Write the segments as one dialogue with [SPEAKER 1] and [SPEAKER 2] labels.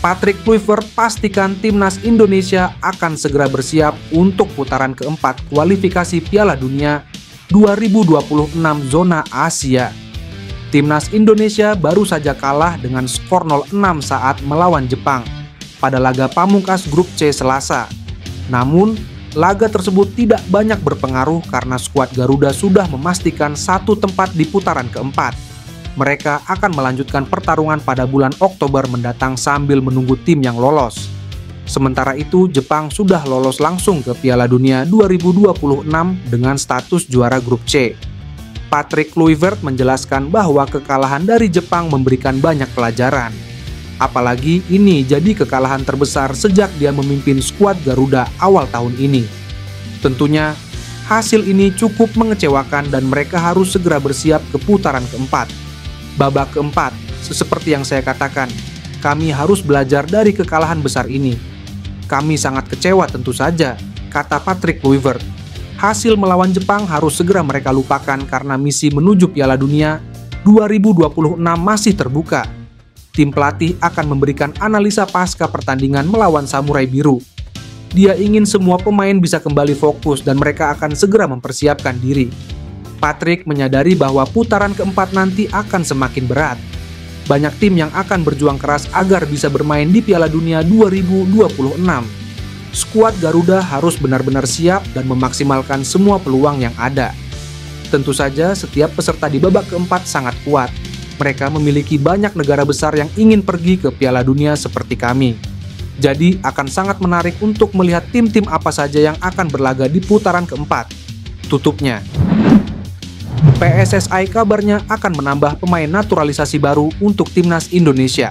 [SPEAKER 1] Patrick Kluivert pastikan timnas Indonesia akan segera bersiap untuk putaran keempat kualifikasi Piala Dunia 2026 zona Asia. Timnas Indonesia baru saja kalah dengan skor 0-6 saat melawan Jepang pada laga pamungkas grup C Selasa. Namun, laga tersebut tidak banyak berpengaruh karena skuad Garuda sudah memastikan satu tempat di putaran keempat. Mereka akan melanjutkan pertarungan pada bulan Oktober mendatang sambil menunggu tim yang lolos. Sementara itu, Jepang sudah lolos langsung ke Piala Dunia 2026 dengan status juara grup C. Patrick Kluivert menjelaskan bahwa kekalahan dari Jepang memberikan banyak pelajaran. Apalagi ini jadi kekalahan terbesar sejak dia memimpin skuad Garuda awal tahun ini. Tentunya, hasil ini cukup mengecewakan dan mereka harus segera bersiap ke putaran keempat. Babak keempat, seperti yang saya katakan, kami harus belajar dari kekalahan besar ini. Kami sangat kecewa tentu saja, kata Patrick Kluivert. Hasil melawan Jepang harus segera mereka lupakan karena misi menuju Piala Dunia 2026 masih terbuka. Tim pelatih akan memberikan analisa pasca pertandingan melawan Samurai Biru. Dia ingin semua pemain bisa kembali fokus dan mereka akan segera mempersiapkan diri. Patrick menyadari bahwa putaran keempat nanti akan semakin berat. Banyak tim yang akan berjuang keras agar bisa bermain di Piala Dunia 2026. Skuad Garuda harus benar-benar siap dan memaksimalkan semua peluang yang ada. Tentu saja setiap peserta di babak keempat sangat kuat. Mereka memiliki banyak negara besar yang ingin pergi ke Piala Dunia seperti kami. Jadi akan sangat menarik untuk melihat tim-tim apa saja yang akan berlaga di putaran keempat. Tutupnya, PSSI kabarnya akan menambah pemain naturalisasi baru untuk timnas Indonesia.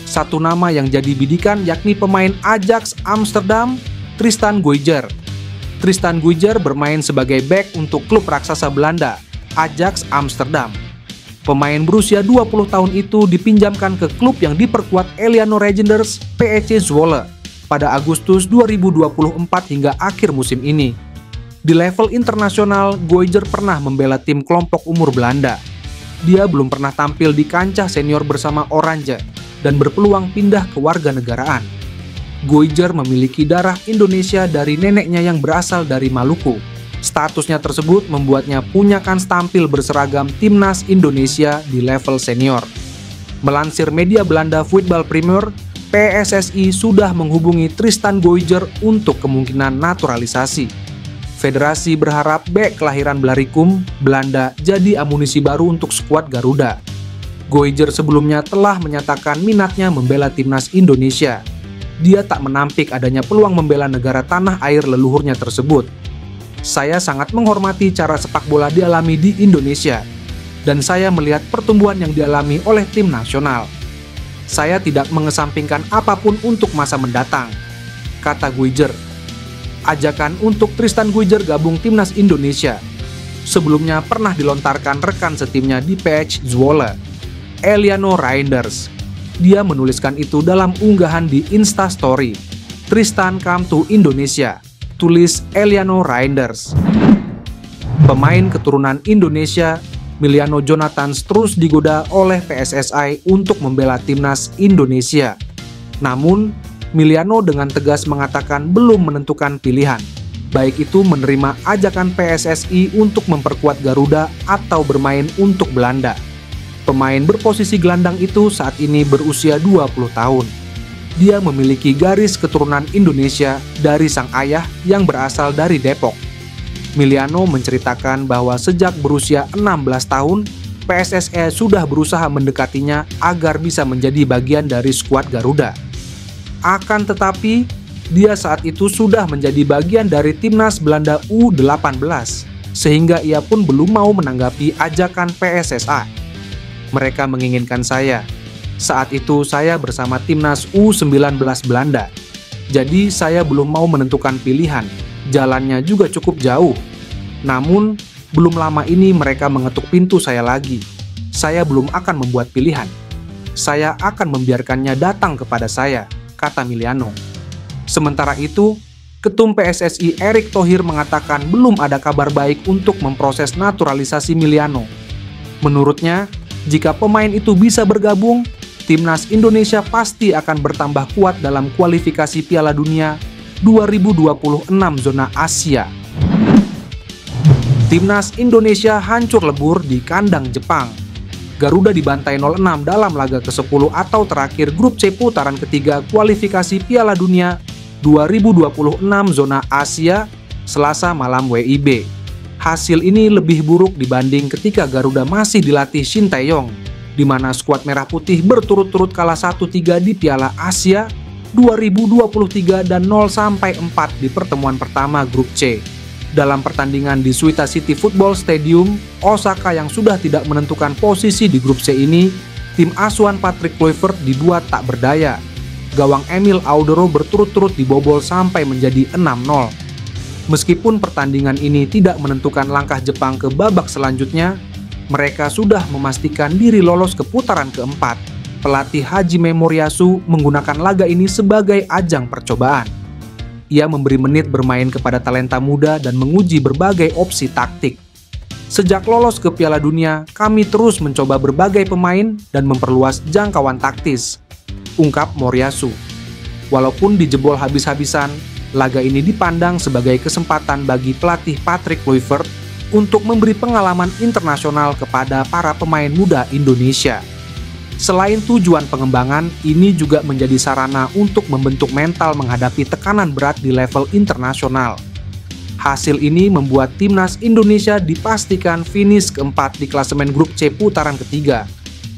[SPEAKER 1] Satu nama yang jadi bidikan yakni pemain Ajax Amsterdam, Tristan Guyger. Tristan Guyger bermain sebagai bek untuk klub raksasa Belanda, Ajax Amsterdam. Pemain berusia 20 tahun itu dipinjamkan ke klub yang diperkuat Eleano Regenders PEC Zwolle pada Agustus 2024 hingga akhir musim ini. Di level internasional, Guyger pernah membela tim kelompok umur Belanda. Dia belum pernah tampil di kancah senior bersama Oranje dan berpeluang pindah ke warganegaraan. Guyger memiliki darah Indonesia dari neneknya yang berasal dari Maluku. Statusnya tersebut membuatnya punya kans tampil berseragam timnas Indonesia di level senior. Melansir media Belanda Voetbal Premier, PSSI sudah menghubungi Tristan Guyger untuk kemungkinan naturalisasi. Federasi berharap bek kelahiran Blaricum, Belanda jadi amunisi baru untuk skuad Garuda. Guyger sebelumnya telah menyatakan minatnya membela timnas Indonesia. Dia tak menampik adanya peluang membela negara tanah air leluhurnya tersebut. Saya sangat menghormati cara sepak bola dialami di Indonesia, dan saya melihat pertumbuhan yang dialami oleh tim nasional. Saya tidak mengesampingkan apapun untuk masa mendatang, kata Guyger. Ajakan untuk Tristan Guyger gabung timnas Indonesia sebelumnya pernah dilontarkan rekan setimnya di PEC Zwolle, Eleano Reinders. Dia menuliskan itu dalam unggahan di Instastory. Tristan come to Indonesia, tulis Eleano Reinders. Pemain keturunan Indonesia, Miliano Jonathan terus digoda oleh PSSI untuk membela timnas Indonesia. Namun, Miliano dengan tegas mengatakan belum menentukan pilihan, baik itu menerima ajakan PSSI untuk memperkuat Garuda atau bermain untuk Belanda. Pemain berposisi gelandang itu saat ini berusia 20 tahun. Dia memiliki garis keturunan Indonesia dari sang ayah yang berasal dari Depok. Miliano menceritakan bahwa sejak berusia 16 tahun, PSSI sudah berusaha mendekatinya agar bisa menjadi bagian dari skuad Garuda. Akan tetapi, dia saat itu sudah menjadi bagian dari timnas Belanda U18, sehingga ia pun belum mau menanggapi ajakan PSSI. Mereka menginginkan saya. Saat itu saya bersama timnas U19 Belanda. Jadi saya belum mau menentukan pilihan, jalannya juga cukup jauh. Namun, belum lama ini mereka mengetuk pintu saya lagi. Saya belum akan membuat pilihan. Saya akan membiarkannya datang kepada saya, kata Miliano. Sementara itu, Ketum PSSI Erick Thohir mengatakan belum ada kabar baik untuk memproses naturalisasi Miliano. Menurutnya, jika pemain itu bisa bergabung, timnas Indonesia pasti akan bertambah kuat dalam kualifikasi Piala Dunia 2026 zona Asia. Timnas Indonesia hancur lebur di kandang Jepang. Garuda dibantai 0-6 dalam laga ke-10 atau terakhir grup C putaran ketiga kualifikasi Piala Dunia 2026 zona Asia Selasa malam WIB. Hasil ini lebih buruk dibanding ketika Garuda masih dilatih Shin Tae-yong, di mana skuad merah putih berturut-turut kalah 1-3 di Piala Asia 2023 dan 0-4 di pertemuan pertama grup C. Dalam pertandingan di Suita City Football Stadium, Osaka yang sudah tidak menentukan posisi di grup C ini, tim asuhan Patrick Kluivert dibuat tak berdaya. Gawang Emil Audero berturut-turut dibobol sampai menjadi 6-0. Meskipun pertandingan ini tidak menentukan langkah Jepang ke babak selanjutnya, mereka sudah memastikan diri lolos ke putaran keempat. Pelatih Hajime Moriyasu menggunakan laga ini sebagai ajang percobaan. Ia memberi menit bermain kepada talenta muda dan menguji berbagai opsi taktik. Sejak lolos ke Piala Dunia, kami terus mencoba berbagai pemain dan memperluas jangkauan taktis, ungkap Moriyasu. Walaupun dijebol habis-habisan, laga ini dipandang sebagai kesempatan bagi pelatih Patrick Kluivert untuk memberi pengalaman internasional kepada para pemain muda Indonesia. Selain tujuan pengembangan, ini juga menjadi sarana untuk membentuk mental menghadapi tekanan berat di level internasional. Hasil ini membuat timnas Indonesia dipastikan finish keempat di klasemen grup C putaran ketiga,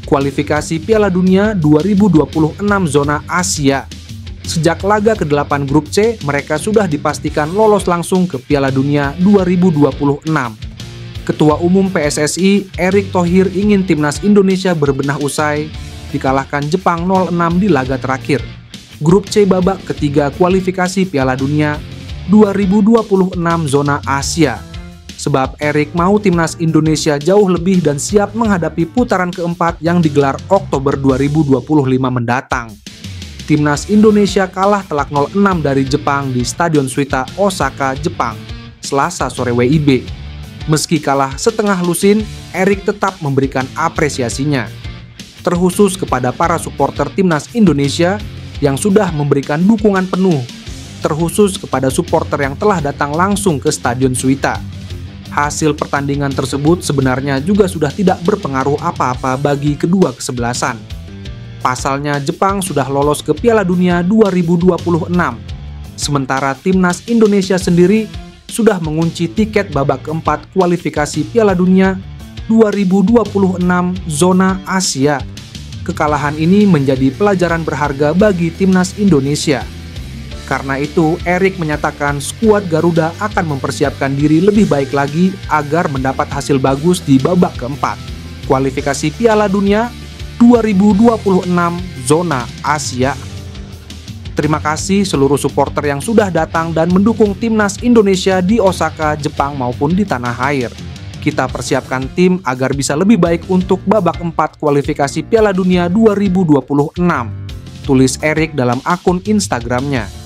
[SPEAKER 1] kualifikasi Piala Dunia 2026 zona Asia. Sejak laga ke-8 grup C, mereka sudah dipastikan lolos langsung ke Piala Dunia 2026. Ketua Umum PSSI, Erick Thohir ingin timnas Indonesia berbenah usai dikalahkan Jepang 0-6 di laga terakhir. Grup C babak ketiga kualifikasi Piala Dunia 2026 zona Asia. Sebab Erick mau timnas Indonesia jauh lebih dan siap menghadapi putaran keempat yang digelar Oktober 2025 mendatang. Timnas Indonesia kalah telak 0-6 dari Jepang di Stadion Suita, Osaka, Jepang, Selasa sore WIB. Meski kalah setengah lusin, Erick tetap memberikan apresiasinya, terkhusus kepada para supporter timnas Indonesia yang sudah memberikan dukungan penuh, terkhusus kepada supporter yang telah datang langsung ke Stadion Suita. Hasil pertandingan tersebut sebenarnya juga sudah tidak berpengaruh apa-apa bagi kedua kesebelasan. Pasalnya Jepang sudah lolos ke Piala Dunia 2026, sementara timnas Indonesia sendiri sudah mengunci tiket babak keempat kualifikasi Piala Dunia 2026 zona Asia. Kekalahan ini menjadi pelajaran berharga bagi timnas Indonesia. Karena itu, Erick menyatakan skuad Garuda akan mempersiapkan diri lebih baik lagi agar mendapat hasil bagus di babak keempat kualifikasi Piala Dunia 2026 zona Asia. Terima kasih seluruh supporter yang sudah datang dan mendukung timnas Indonesia di Osaka, Jepang maupun di tanah air. Kita persiapkan tim agar bisa lebih baik untuk babak 4 kualifikasi Piala Dunia 2026, tulis Erick dalam akun Instagramnya.